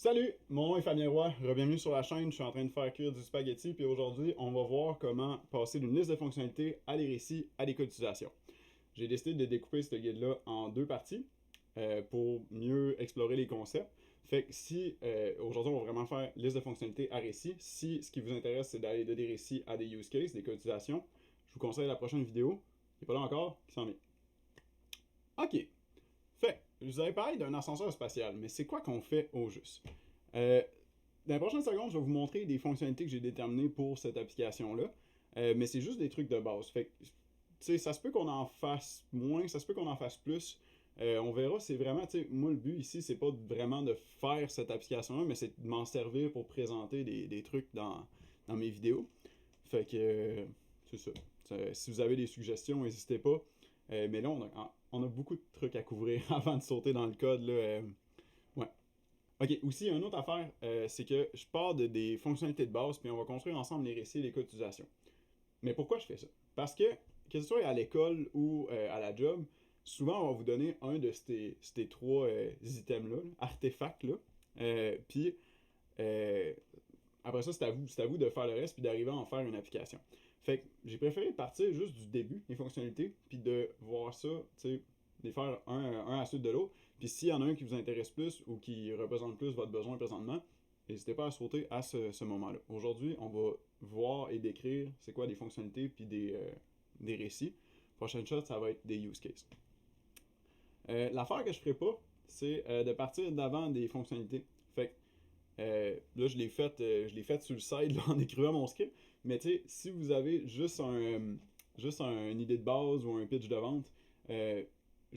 Salut, mon nom est Fabien Roy, bienvenue sur la chaîne, je suis en train de faire cuire du spaghetti, puis aujourd'hui, on va voir comment passer d'une liste de fonctionnalités à des récits à des cas d'utilisation. J'ai décidé de découper ce guide-là en deux parties pour mieux explorer les concepts. Fait que si aujourd'hui on va vraiment faire liste de fonctionnalités à récits, si ce qui vous intéresse c'est d'aller de des récits à des use cases, des cas d'utilisation, je vous conseille la prochaine vidéo, qui n'est pas là encore, qui s'en vient. Ok, fait, je vous avais parlé d'un ascenseur spatial, mais c'est quoi qu'on fait au juste? Euh, dans les prochaines secondes, je vais vous montrer des fonctionnalités que j'ai déterminées pour cette application-là, mais c'est juste des trucs de base. Fait que, tu sais, ça se peut qu'on en fasse moins, ça se peut qu'on en fasse plus. On verra, c'est vraiment, tu sais, moi le but ici, c'est pas vraiment de faire cette application-là, mais c'est de m'en servir pour présenter des trucs dans mes vidéos. Fait que, c'est ça. Si vous avez des suggestions, n'hésitez pas. Mais là, on a beaucoup de trucs à couvrir avant de sauter dans le code. Là, ouais. Ok, aussi, une autre affaire, c'est que je pars des fonctionnalités de base, puis on va construire ensemble les récits et les cas d'utilisation. Mais pourquoi je fais ça? Parce que ce soit à l'école ou à la job, souvent on va vous donner un de ces trois items-là, artefacts-là, puis euh, après ça, c'est à vous de faire le reste, puis d'arriver à en faire une application. Fait que j'ai préféré partir juste du début, les fonctionnalités, puis de voir ça, tu sais, les faire un à la suite de l'autre. Puis s'il y en a un qui vous intéresse plus ou qui représente plus votre besoin présentement, n'hésitez pas à sauter à ce moment-là. Aujourd'hui, on va voir et décrire c'est quoi des fonctionnalités puis des récits. Prochaine shot, ça va être des use cases. L'affaire que je ferai pas, c'est de partir d'avant des fonctionnalités. Fait que là, je l'ai fait sur le side là, en écrivant mon script. Mais tu sais, si vous avez juste une idée de base ou un pitch de vente, je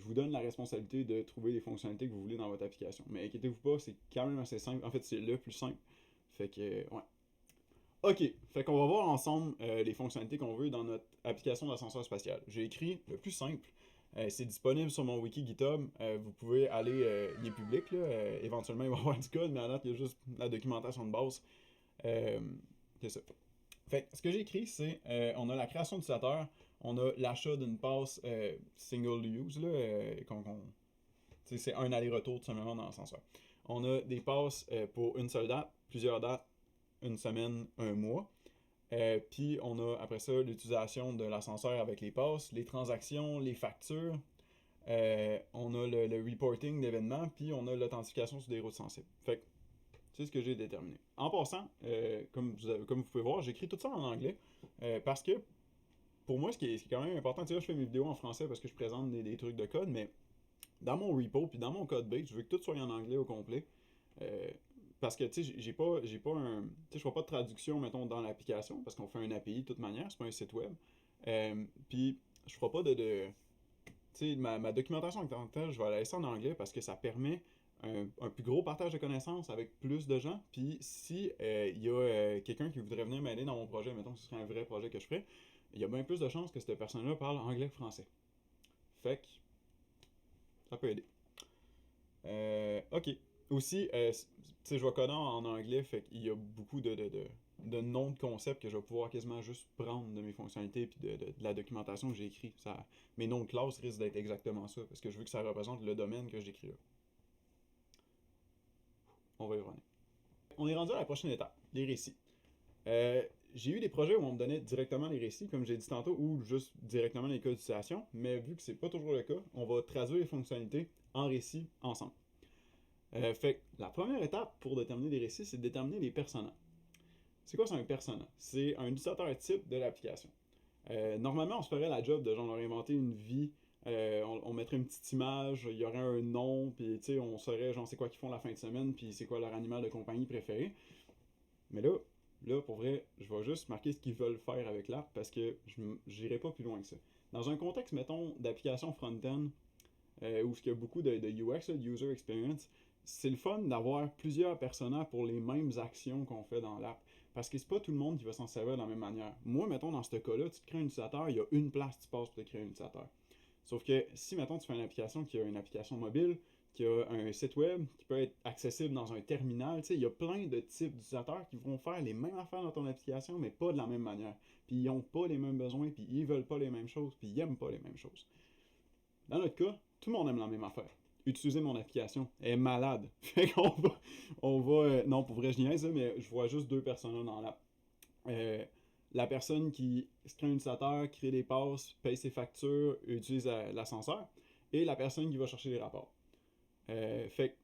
vous donne la responsabilité de trouver les fonctionnalités que vous voulez dans votre application. Mais inquiétez-vous pas, c'est quand même assez simple. En fait, c'est le plus simple. Fait que, ouais. Ok, fait qu'on va voir ensemble les fonctionnalités qu'on veut dans notre application d'ascenseur spatial. J'ai écrit le plus simple. C'est disponible sur mon wiki GitHub. Vous pouvez aller, il est public, là. Éventuellement, il va y avoir du code, mais à date, il y a juste la documentation de base. Euh, c'est ça. Fait que ce que j'ai écrit, c'est on a la création d'utilisateur, on a l'achat d'une passe single use, là, c'est un aller-retour tout simplement dans l'ascenseur. On a des passes pour une seule date, plusieurs dates, une semaine, un mois. Puis on a après ça l'utilisation de l'ascenseur avec les passes, les transactions, les factures. On a le reporting d'événements, puis on a l'authentification sur des routes sensibles. Fait que c'est ce que j'ai déterminé. En passant, comme vous pouvez voir, j'écris tout ça en anglais parce que pour moi, ce qui est quand même important, tu sais, là, je fais mes vidéos en français parce que je présente des trucs de code, mais dans mon repo puis dans mon code base, je veux que tout soit en anglais au complet. Euh, Parce que, tu sais, j'ai pas un. Tu sais, je fais pas de traduction, mettons, dans l'application, parce qu'on fait un API de toute manière, c'est pas un site web. Puis, je ferai pas tu sais, ma documentation en tant que telle, je vais la laisser en anglais parce que ça permet un plus gros partage de connaissances avec plus de gens. Puis, si il y a quelqu'un qui voudrait venir m'aider dans mon projet, mettons que ce serait un vrai projet que je ferais, il y a bien plus de chances que cette personne-là parle anglais-français. Fait que ça peut aider. Ok. Aussi, tu sais, je vais coder en anglais, fait qu'il y a beaucoup de noms de concepts que je vais pouvoir quasiment juste prendre de mes fonctionnalités puis de la documentation que j'ai écrit. Mes noms de classe risquent d'être exactement ça, parce que je veux que ça représente le domaine que j'écris là. On va y revenir. On est rendu à la prochaine étape, les récits. J'ai eu des projets où on me donnait directement les récits, comme j'ai dit tantôt, ou juste directement les cas d'utilisation, mais vu que c'est pas toujours le cas, on va traduire les fonctionnalités en récits ensemble. Fait que la première étape pour déterminer des récits, c'est de déterminer les personas. C'est quoi, c'est un persona? C'est un utilisateur type de l'application. Normalement, on se ferait la job de genre leur inventer une vie, on mettrait une petite image, il y aurait un nom, puis tu sais, on saurait genre c'est quoi qu'ils font la fin de semaine, puis c'est quoi leur animal de compagnie préféré. Mais là, pour vrai, je vais juste marquer ce qu'ils veulent faire avec l'app parce que je n'irai pas plus loin que ça. Dans un contexte, mettons, d'application front-end, où il y a beaucoup de UX, de User Experience, c'est le fun d'avoir plusieurs personnages pour les mêmes actions qu'on fait dans l'app. Parce que c'est pas tout le monde qui va s'en servir de la même manière. Moi, mettons, dans ce cas-là, tu te crées un utilisateur, il y a une place que tu passes pour te créer un utilisateur. Sauf que si, mettons, tu fais une application qui a une application mobile, qui a un site web, qui peut être accessible dans un terminal, tu sais, il y a plein de types d'utilisateurs qui vont faire les mêmes affaires dans ton application, mais pas de la même manière. Puis ils n'ont pas les mêmes besoins, puis ils veulent pas les mêmes choses, puis ils aiment pas les mêmes choses. Dans notre cas, tout le monde aime la même affaire. utiliser mon application. Elle est malade. Fait qu'on va non, pour vrai, je niaise, mais je vois juste deux personnes dans l'app. Euh, la personne qui se crée un utilisateur, crée des passes, paye ses factures, utilise l'ascenseur, et la personne qui va chercher les rapports. Fait que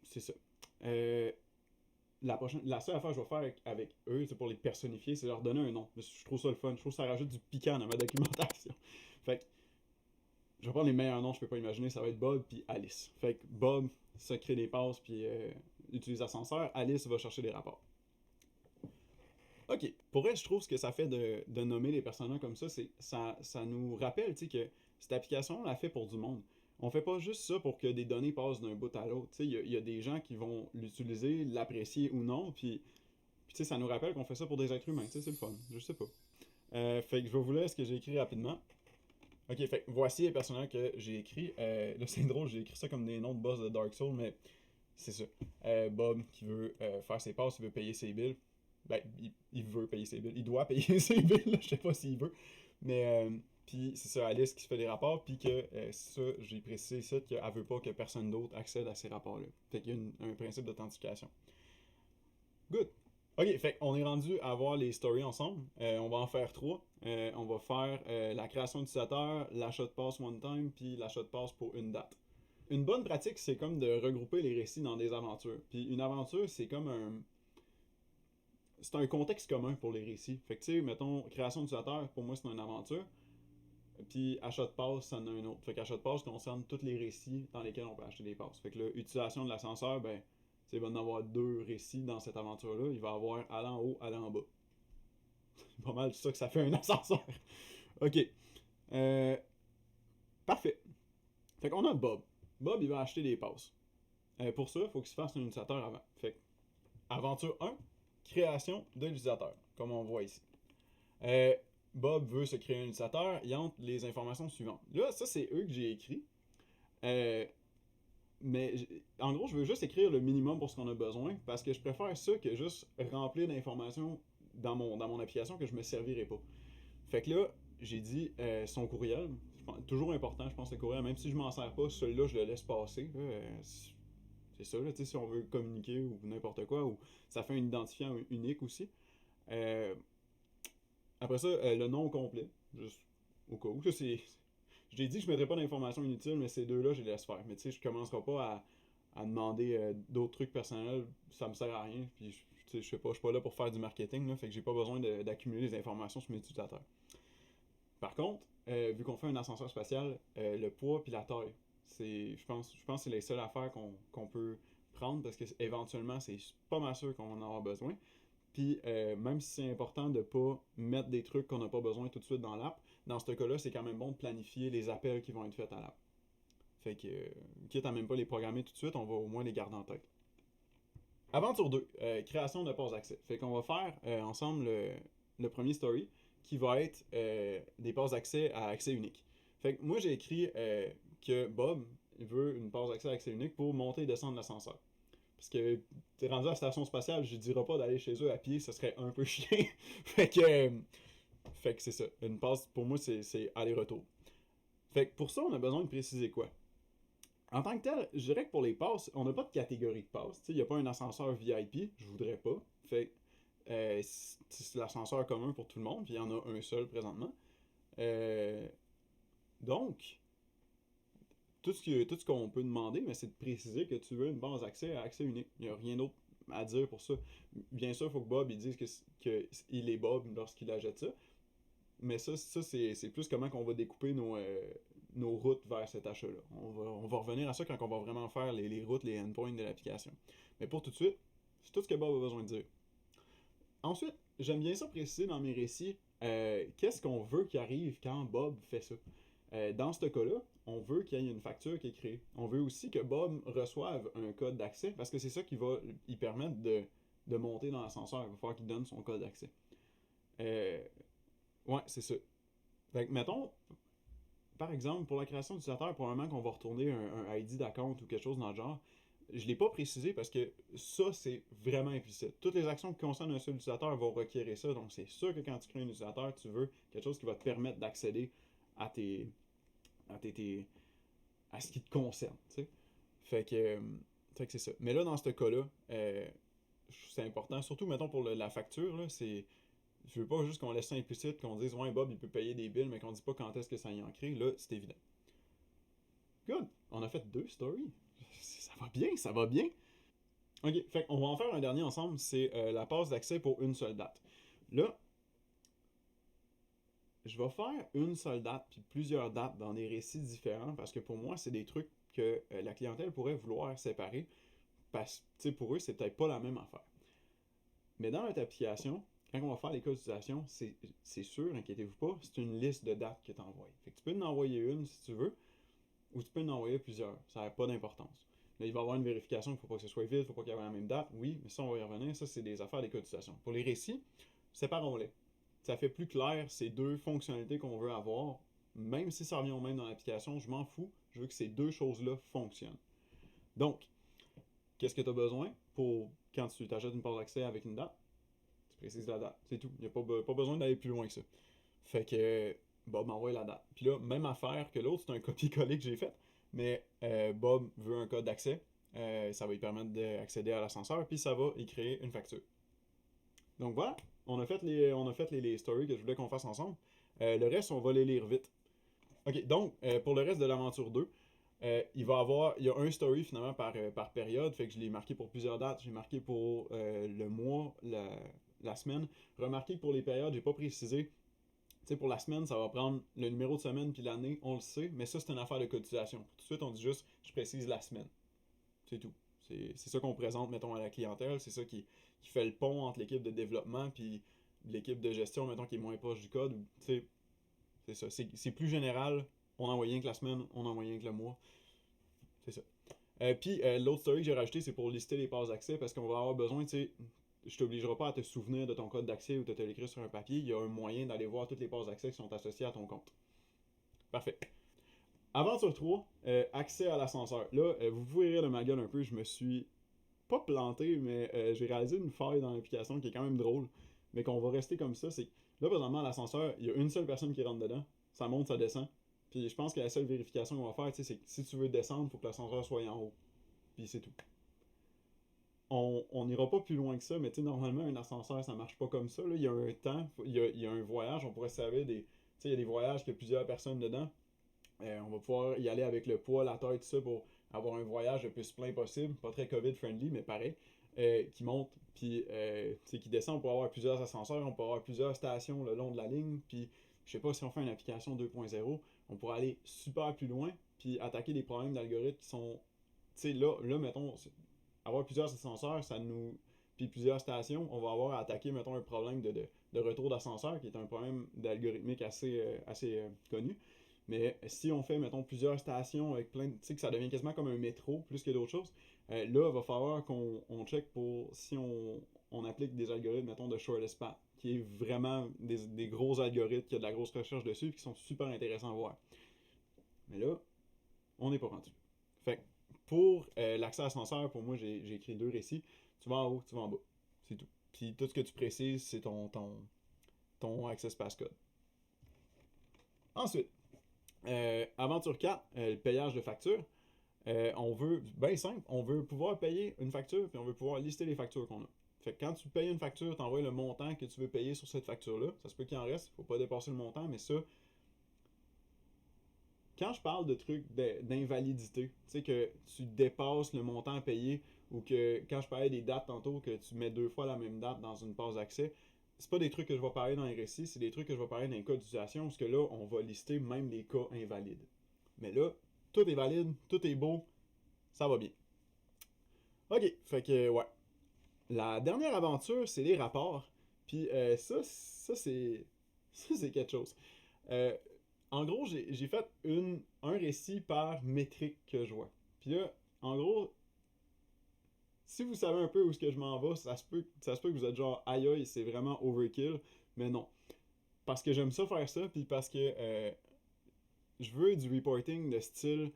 c'est ça. Euh, la seule affaire que je vais faire avec eux, c'est pour les personnifier, c'est leur donner un nom. Je trouve ça le fun. Je trouve que ça rajoute du piquant dans ma documentation. Fait que je vais prendre les meilleurs noms que je peux pas imaginer. Ça va être Bob puis Alice. Fait que Bob se crée des passes puis utilise l'ascenseur. Alice va chercher des rapports. Ok. Pour vrai, je trouve ce que ça fait de nommer les personnages comme ça, c'est ça nous rappelle que cette application, on l'a fait pour du monde. On fait pas juste ça pour que des données passent d'un bout à l'autre. Il y a des gens qui vont l'utiliser, l'apprécier ou non, puis ça nous rappelle qu'on fait ça pour des êtres humains. C'est le fun. Je sais pas. Fait que je vais vous lire ce que j'ai écrit rapidement. Ok, fait que voici les personnages que j'ai écrits. Là, c'est drôle, j'ai écrit ça comme des noms de boss de Dark Souls, mais c'est ça. Bob qui veut faire ses passes, il veut payer ses billes. Ben, il veut payer ses billes. Il doit payer ses billes, là, je sais pas s'il veut. Mais, puis c'est ça, Alice qui se fait des rapports, puis que ça, j'ai précisé ici qu'elle veut pas que personne d'autre accède à ces rapports-là. Fait qu'il y a un principe d'authentification. Good. Ok, fait on est rendu à voir les stories ensemble. On va en faire trois. On va faire la création d'utilisateur, l'achat de passe one time, puis l'achat de passe pour une date. Une bonne pratique, c'est comme de regrouper les récits dans des aventures. Puis une aventure, c'est comme c'est un contexte commun pour les récits. Fait que tu sais, mettons, création d'utilisateur, pour moi, c'est une aventure. Puis achat de passe, ça en a un autre. Fait qu'achat de passe concerne tous les récits dans lesquels on peut acheter des passes. Fait que l'utilisation de l'ascenseur, ben, il va y en avoir deux récits dans cette aventure-là. Il va y avoir aller en haut, aller en bas. C'est pas mal ça que ça fait un ascenseur. Ok. Euh, Parfait. Fait qu'on a Bob. Bob, il va acheter des passes. Pour ça, il faut qu'il se fasse un utilisateur avant. Fait que, aventure 1, création de l'utilisateur, comme on voit ici. Euh, Bob veut se créer un utilisateur, il entre les informations suivantes. Là, ça, c'est eux que j'ai écrit. Euh, mais en gros, je veux juste écrire le minimum pour ce qu'on a besoin parce que je préfère ça que juste remplir d'informations dans mon application que je me servirai pas. Fait que là, j'ai dit son courriel. Toujours important, je pense, le courriel. Même si je m'en sers pas, celui-là, je le laisse passer. C'est ça, là, si on veut communiquer ou n'importe quoi, ou ça fait un identifiant unique aussi. Euh, Après ça, le nom complet, juste au cas où. J'ai dit que je ne mettrais pas d'informations inutiles, mais ces deux-là, je les laisse faire. Mais tu sais, je ne commencerai pas à demander d'autres trucs personnels, ça me sert à rien. Puis, je sais pas, je suis pas là pour faire du marketing, là, fait que j'ai pas besoin d'accumuler des informations sur mes utilisateurs. Par contre, vu qu'on fait un ascenseur spatial, le poids puis la taille, je pense que c'est les seules affaires qu'on peut prendre parce que éventuellement, c'est pas mal sûr qu'on en aura besoin. Puis même si c'est important de pas mettre des trucs qu'on n'a pas besoin tout de suite dans l'app, dans ce cas-là, c'est quand même bon de planifier les appels qui vont être faits à l'app. Fait que, quitte à même pas les programmer tout de suite, on va au moins les garder en tête. Aventure 2, création de passes d'accès. Fait qu'on va faire ensemble le premier story qui va être des passes d'accès à accès unique. Fait que moi j'ai écrit que Bob veut une passe d'accès à accès unique pour monter et descendre l'ascenseur. Parce que t'es rendu à la station spatiale, je dirais pas d'aller chez eux à pied, ce serait un peu chiant. Fait que c'est ça. Une passe pour moi c'est aller-retour. Fait que pour ça, on a besoin de préciser quoi? En tant que tel, je dirais que pour les passes, on n'a pas de catégorie de passes. Il n'y a pas un ascenseur VIP, je voudrais pas. Fait que c'est l'ascenseur commun pour tout le monde, puis il y en a un seul présentement. Euh, donc, tout ce qu'on peut demander, mais c'est de préciser que tu veux une base d'accès à accès unique. Il n'y a rien d'autre à dire pour ça. Bien sûr, il faut que Bob il dise qu'il est Bob lorsqu'il achète ça. Mais ça c'est plus comment on va découper nos routes vers cet achat-là. On va revenir à ça quand on va vraiment faire les routes, les endpoints de l'application. Mais pour tout de suite, c'est tout ce que Bob a besoin de dire. Ensuite, j'aime bien ça préciser dans mes récits qu'est-ce qu'on veut qui arrive quand Bob fait ça. Dans ce cas-là, on veut qu'il y ait une facture qui est créée. On veut aussi que Bob reçoive un code d'accès parce que c'est ça qui va lui permettre de monter dans l'ascenseur. Il va falloir qu'il donne son code d'accès. Euh, ouais, c'est ça. Fait que, mettons, par exemple, pour la création d'utilisateur, probablement qu'on va retourner un ID d'account ou quelque chose dans le genre. Je ne l'ai pas précisé parce que ça, c'est vraiment implicite. Toutes les actions qui concernent un seul utilisateur vont requérir ça. Donc, c'est sûr que quand tu crées un utilisateur, tu veux quelque chose qui va te permettre d'accéder à tes, à ce qui te concerne, tu sais. Fait que, c'est ça. Mais là, dans ce cas-là, c'est important, surtout, mettons, pour la facture, là, c'est... Je veux pas juste qu'on laisse ça implicite, qu'on dise, ouais, Bob, il peut payer des bills, mais qu'on dise pas quand est-ce que ça y en crée. Là, c'est évident. Good! On a fait 2 stories. Ça va bien, ça va bien. Ok, fait qu'on va en faire un dernier ensemble, c'est la passe d'accès pour une seule date. Là, je vais faire une seule date puis plusieurs dates dans des récits différents parce que pour moi, c'est des trucs que la clientèle pourrait vouloir séparer parce que pour eux, c'est peut-être pas la même affaire. Mais dans notre application, quand on va faire les cas d'utilisation, c'est sûr, inquiétez-vous pas, c'est une liste de dates que tu envoies. Fait que tu peux en envoyer une si tu veux, ou tu peux en envoyer plusieurs. Ça n'a pas d'importance. Là, il va y avoir une vérification, il ne faut pas que ce soit vide, il ne faut pas qu'il y ait la même date. Oui, mais ça, on va y revenir. Ça, c'est des affaires des cas d'utilisation. Pour les récits, séparons-les. Ça fait plus clair ces deux fonctionnalités qu'on veut avoir. Même si ça revient au même dans l'application, je m'en fous. Je veux que ces deux choses-là fonctionnent. Donc, qu'est-ce que tu as besoin pour quand tu t'achètes une passe d'accès avec une date? Tu précises la date. C'est tout. Il n'y a pas besoin d'aller plus loin que ça. Fait que Bob m'envoie la date. Puis là, même affaire que l'autre, c'est un copier-coller que j'ai fait. Mais Bob veut un code d'accès. Ça va lui permettre d'accéder à l'ascenseur. Puis ça va y créer une facture. Donc voilà, on a fait les stories que je voulais qu'on fasse ensemble. Le reste, on va les lire vite. Ok, donc pour le reste de l'aventure 2, il y a un story finalement par période, fait que je l'ai marqué pour plusieurs dates, j'ai marqué pour le mois, la semaine. Remarquez que pour les périodes, j'ai pas précisé. Tu sais, pour la semaine, ça va prendre le numéro de semaine puis l'année, on le sait, mais ça, c'est une affaire de cotisation. Tout de suite, on dit juste, je précise la semaine. C'est tout. C'est ça qu'on présente, mettons, à la clientèle. C'est ça qui fait le pont entre l'équipe de développement puis l'équipe de gestion, mettons, qui est moins proche du code. Tu sais, c'est ça. C'est plus général. On envoie rien que la semaine, on envoie rien que le mois. C'est ça. Puis l'autre story que j'ai rajouté, c'est pour lister les passes d'accès parce qu'on va avoir besoin, tu sais, je t'obligerai pas à te souvenir de ton code d'accès ou de te l'écrire sur un papier. Il y a un moyen d'aller voir toutes les passes d'accès qui sont associées à ton compte. Parfait. Aventure 3, accès à l'ascenseur. Là, vous pouvez rire de ma gueule un peu, je me suis pas planté, mais j'ai réalisé une faille dans l'application qui est quand même drôle, mais qu'on va rester comme ça. C'est là, présentement, l'ascenseur, il y a une seule personne qui rentre dedans, ça monte, ça descend. Puis je pense que la seule vérification qu'on va faire, c'est que si tu veux descendre, il faut que l'ascenseur soit en haut. Puis c'est tout. On n'ira pas plus loin que ça, mais normalement, un ascenseur, ça marche pas comme ça. Là. Il y a un temps, il y a un voyage, on pourrait se servir des. Il y a des voyages qu'il y a plusieurs personnes dedans. On va pouvoir y aller avec le poids, la taille, tout ça pour avoir un voyage le plus plein possible. Pas très COVID-friendly, mais pareil. Qui monte, puis qui descend. On peut avoir plusieurs ascenseurs, on peut avoir plusieurs stations le long de la ligne. Puis je sais pas si on fait une application 2.0, on pourra aller super plus loin, puis attaquer des problèmes d'algorithmes qui sont. Tu sais, là, mettons, avoir plusieurs ascenseurs, ça nous. Puis plusieurs stations, on va avoir à attaquer, mettons, un problème de retour d'ascenseur, qui est un problème d'algorithmique assez connu. Mais si on fait, mettons, plusieurs stations avec plein de. Tu sais, que ça devient quasiment comme un métro plus que d'autres choses, là, il va falloir qu'on check pour si on applique des algorithmes, mettons, de shortest path, qui est vraiment des gros algorithmes, qui a de la grosse recherche dessus, et qui sont super intéressants à voir. Mais là, on n'est pas rendu. Fait que pour l'accès à l'ascenseur, pour moi, j'ai écrit 2 récits. Tu vas en haut, tu vas en bas. C'est tout. Puis tout ce que tu précises, c'est ton Access Passcode. Ensuite, Aventure 4, le payage de facture. On veut, bien simple, on veut pouvoir payer une facture, puis on veut pouvoir lister les factures qu'on a. Fait que quand tu payes une facture, tu envoies le montant que tu veux payer sur cette facture-là. Ça se peut qu'il en reste, faut pas dépasser le montant, mais ça, quand je parle de trucs d'invalidité, tu sais que tu dépasses le montant à payer ou que quand je parlais des dates tantôt, que tu mets 2 fois la même date dans une passe d'accès, c'est pas des trucs que je vais parler dans les récits, c'est des trucs que je vais parler dans les cas d'utilisation, parce que là, on va lister même les cas invalides. Mais là, tout est valide, tout est beau, ça va bien. Ok, fait que ouais. La dernière aventure, c'est les rapports. Puis ça c'est quelque chose. Euh, En gros, j'ai fait un récit par métrique que je vois. Puis là, en gros, si vous savez un peu où est-ce que je m'en vais, ça se peut que vous êtes genre aïe aïe, c'est vraiment overkill. Mais non. Parce que j'aime ça faire ça, puis parce que je veux du reporting de style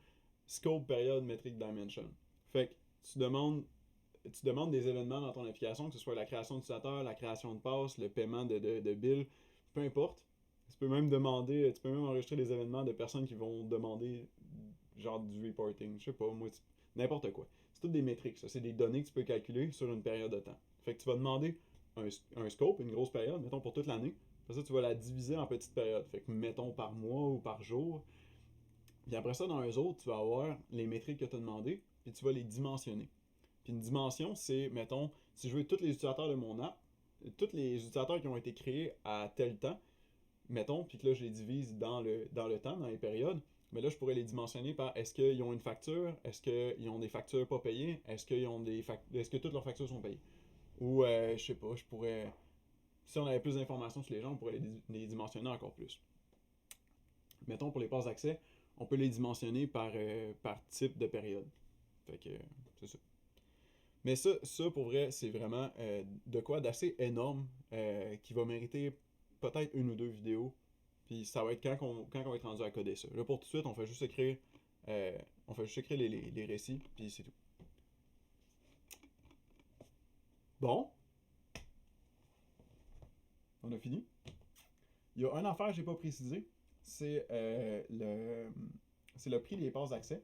scope, période, métrique, dimension. Fait que tu demandes des événements dans ton application, que ce soit la création d'utilisateur, la création de passe, le paiement de billes, peu importe. Tu peux même enregistrer des événements de personnes qui vont demander genre du reporting, je sais pas, moi, n'importe quoi. C'est toutes des métriques, ça. C'est des données que tu peux calculer sur une période de temps. Fait que tu vas demander un scope, une grosse période, mettons pour toute l'année. Après ça, tu vas la diviser en petites périodes. Fait que mettons par mois ou par jour. Puis après ça, dans eux autres, tu vas avoir les métriques que tu as demandées, puis tu vas les dimensionner. Puis une dimension, c'est, mettons, si je veux tous les utilisateurs de mon app, tous les utilisateurs qui ont été créés à tel temps, mettons, puis que là, je les divise dans le temps, dans les périodes, mais là, je pourrais les dimensionner par est-ce qu'ils ont une facture, est-ce qu'ils ont des factures pas payées, est-ce que toutes leurs factures sont payées. Ou, je sais pas, je pourrais, si on avait plus d'informations sur les gens, on pourrait les dimensionner encore plus. Mettons, pour les passes d'accès, on peut les dimensionner par type de période. Fait que, c'est ça. Mais ça pour vrai, c'est vraiment de quoi d'assez énorme qui va mériter peut-être une ou deux vidéos. Puis ça va être quand on va être rendu à coder ça. Là pour tout de suite, on fait juste écrire, les récits, puis c'est tout. Bon, on a fini. Il y a une affaire que j'ai pas précisé, c'est le prix des passes d'accès.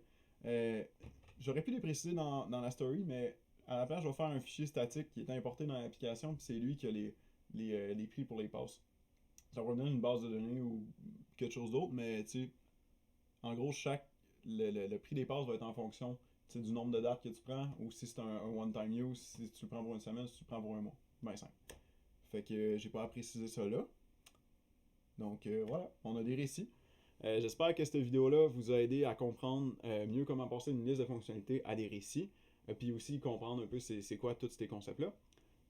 J'aurais pu les préciser dans la story, mais à la place, je vais faire un fichier statique qui est importé dans l'application, puis c'est lui qui a les prix pour les passes. Ça va me donner une base de données ou quelque chose d'autre, mais tu sais, en gros, le prix des passes va être en fonction du nombre de dates que tu prends, ou si c'est un one-time use, si tu le prends pour une semaine, si tu le prends pour un mois. Ben simple. Fait que j'ai pas à préciser ça là. Donc voilà, on a des récits. J'espère que cette vidéo-là vous a aidé à comprendre mieux comment passer une liste de fonctionnalités à des récits, puis aussi comprendre un peu c'est quoi tous ces concepts-là.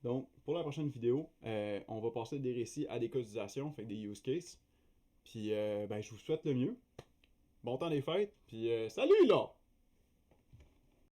Donc, pour la prochaine vidéo, on va passer des récits à des cas d'utilisation, fait des use cases. Puis, je vous souhaite le mieux. Bon temps des fêtes, puis salut là!